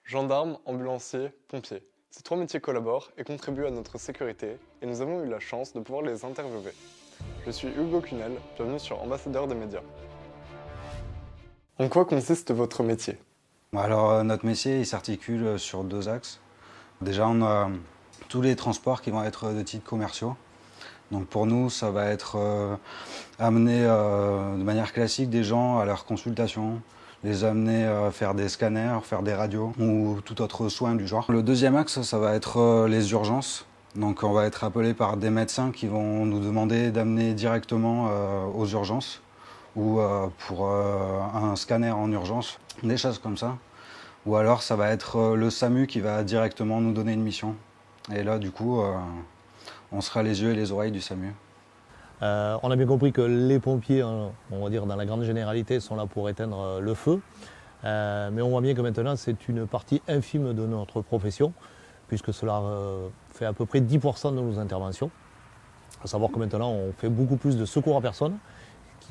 Gendarmes, ambulanciers, pompiers. Ces trois métiers collaborent et contribuent à notre sécurité et nous avons eu la chance de pouvoir les interviewer. Je suis Hugo Cunel, bienvenue sur Ambassadeur des médias. En quoi consiste votre métier? Alors notre métier il s'articule sur deux axes. Déjà on a tous les transports qui vont être de titres commerciaux. Donc pour nous ça va être amener de manière classique des gens à leur consultation, les amener à faire des scanners, faire des radios ou tout autre soin du genre. Le deuxième axe ça va être les urgences. Donc on va être appelé par des médecins qui vont nous demander d'amener directement aux urgences ou pour un scanner en urgence, des choses comme ça. Ou alors ça va être le SAMU qui va directement nous donner une mission. Et là du coup, on sera les yeux et les oreilles du SAMU. On a bien compris que les pompiers, on va dire dans la grande généralité, sont là pour éteindre le feu. Mais on voit bien que maintenant c'est une partie infime de notre profession, puisque cela fait à peu près 10% de nos interventions. Il faut savoir que maintenant on fait beaucoup plus de secours à personne,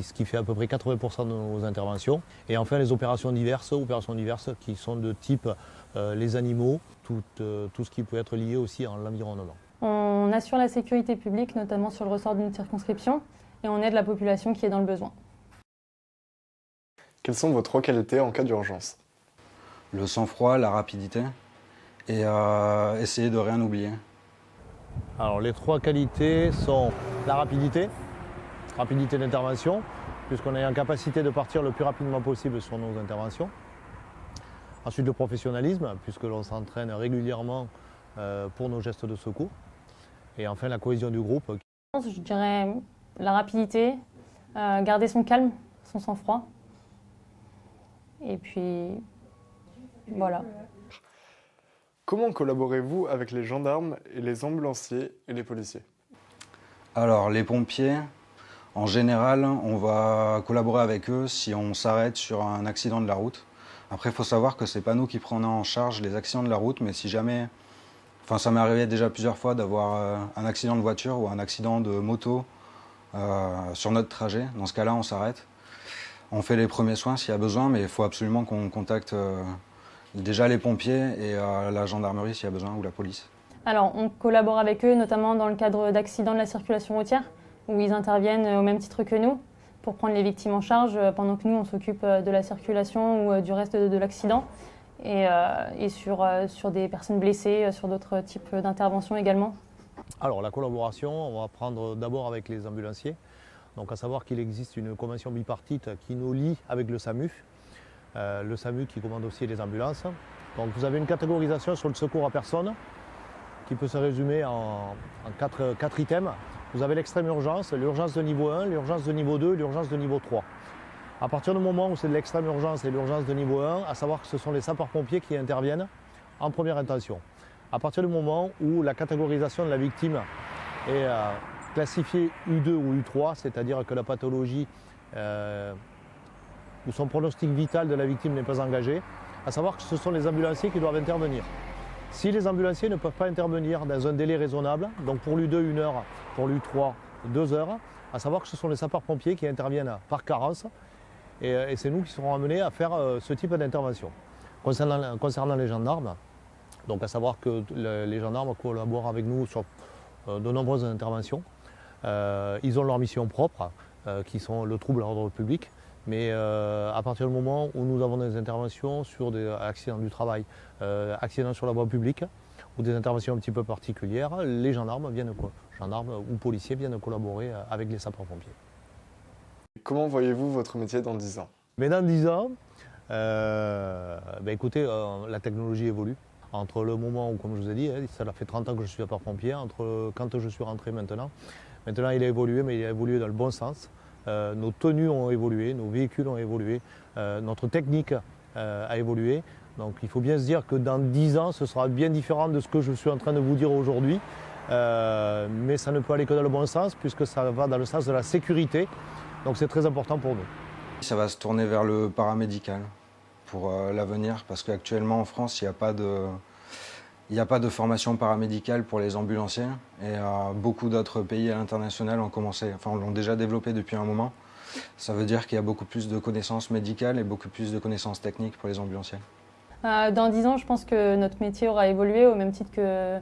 ce qui fait à peu près 80% de nos interventions. Et enfin les opérations diverses qui sont de type les animaux, tout ce qui peut être lié aussi à l'environnement. On assure la sécurité publique, notamment sur le ressort d'une circonscription, et on aide la population qui est dans le besoin. Quelles sont vos trois qualités en cas d'urgence? Le sang-froid, la rapidité et essayer de rien oublier. Alors les trois qualités sont la rapidité d'intervention, puisqu'on est en capacité de partir le plus rapidement possible sur nos interventions. Ensuite le professionnalisme, puisque l'on s'entraîne régulièrement pour nos gestes de secours. Et enfin la cohésion du groupe. Je dirais la rapidité, garder son calme, son sang-froid. Et puis voilà. Comment collaborez-vous avec les gendarmes et les ambulanciers et les policiers? Alors les pompiers, en général, on va collaborer avec eux si on s'arrête sur un accident de la route. Après, il faut savoir que ce n'est pas nous qui prenons en charge les accidents de la route, mais si jamais... Enfin, ça m'est arrivé déjà plusieurs fois d'avoir un accident de voiture ou un accident de moto sur notre trajet. Dans ce cas-là, on s'arrête. On fait les premiers soins s'il y a besoin, mais il faut absolument qu'on contacte déjà les pompiers et la gendarmerie s'il y a besoin, ou la police. Alors, on collabore avec eux, notamment dans le cadre d'accidents de la circulation routière, où ils interviennent au même titre que nous pour prendre les victimes en charge, pendant que nous, on s'occupe de la circulation ou du reste de l'accident. Et sur des personnes blessées, sur d'autres types d'interventions également. Alors la collaboration, on va prendre d'abord avec les ambulanciers. Donc à savoir qu'il existe une convention bipartite qui nous lie avec le SAMU. Le SAMU qui commande aussi les ambulances. Donc vous avez une catégorisation sur le secours à personne qui peut se résumer en quatre items. Vous avez l'extrême urgence, l'urgence de niveau 1, l'urgence de niveau 2, l'urgence de niveau 3. À partir du moment où c'est de l'extrême urgence et l'urgence de niveau 1, à savoir que ce sont les sapeurs-pompiers qui interviennent en première intention. À partir du moment où la catégorisation de la victime est classifiée U2 ou U3, c'est-à-dire que la pathologie ou son pronostic vital de la victime n'est pas engagé, à savoir que ce sont les ambulanciers qui doivent intervenir. Si les ambulanciers ne peuvent pas intervenir dans un délai raisonnable, donc pour l'U2 1 heure, pour l'U3 2 heures, à savoir que ce sont les sapeurs-pompiers qui interviennent par carence. Et c'est nous qui serons amenés à faire ce type d'intervention. Concernant les gendarmes, donc à savoir que les gendarmes collaborent avec nous sur de nombreuses interventions. Ils ont leur mission propre, qui sont le trouble à l'ordre public. Mais à partir du moment où nous avons des interventions sur des accidents du travail, accidents sur la voie publique, ou des interventions un petit peu particulières, les gendarmes ou policiers viennent collaborer avec les sapeurs-pompiers. Comment voyez-vous votre métier dans 10 ans? Mais dans 10 ans, écoutez, la technologie évolue. Entre le moment où, comme je vous ai dit, ça fait 30 ans que je suis sapeur-pompier, entre quand je suis rentré maintenant. Maintenant, il a évolué, mais il a évolué dans le bon sens. Nos tenues ont évolué, nos véhicules ont évolué, notre technique a évolué. Donc il faut bien se dire que dans 10 ans, ce sera bien différent de ce que je suis en train de vous dire aujourd'hui. Mais ça ne peut aller que dans le bon sens, puisque ça va dans le sens de la sécurité. Donc c'est très important pour nous. Ça va se tourner vers le paramédical pour l'avenir, parce qu'actuellement en France, il n'y a pas de formation paramédicale pour les ambulanciers. Et beaucoup d'autres pays à l'international l'ont déjà développé depuis un moment. Ça veut dire qu'il y a beaucoup plus de connaissances médicales et beaucoup plus de connaissances techniques pour les ambulanciers. Dans 10 ans, je pense que notre métier aura évolué au même titre que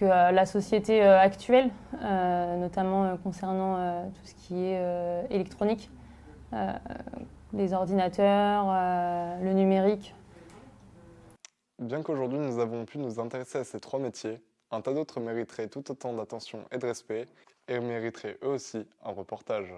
la société actuelle, notamment concernant tout ce qui est électronique, les ordinateurs, le numérique. Bien qu'aujourd'hui nous avons pu nous intéresser à ces 3 métiers, un tas d'autres mériteraient tout autant d'attention et de respect et mériteraient eux aussi un reportage.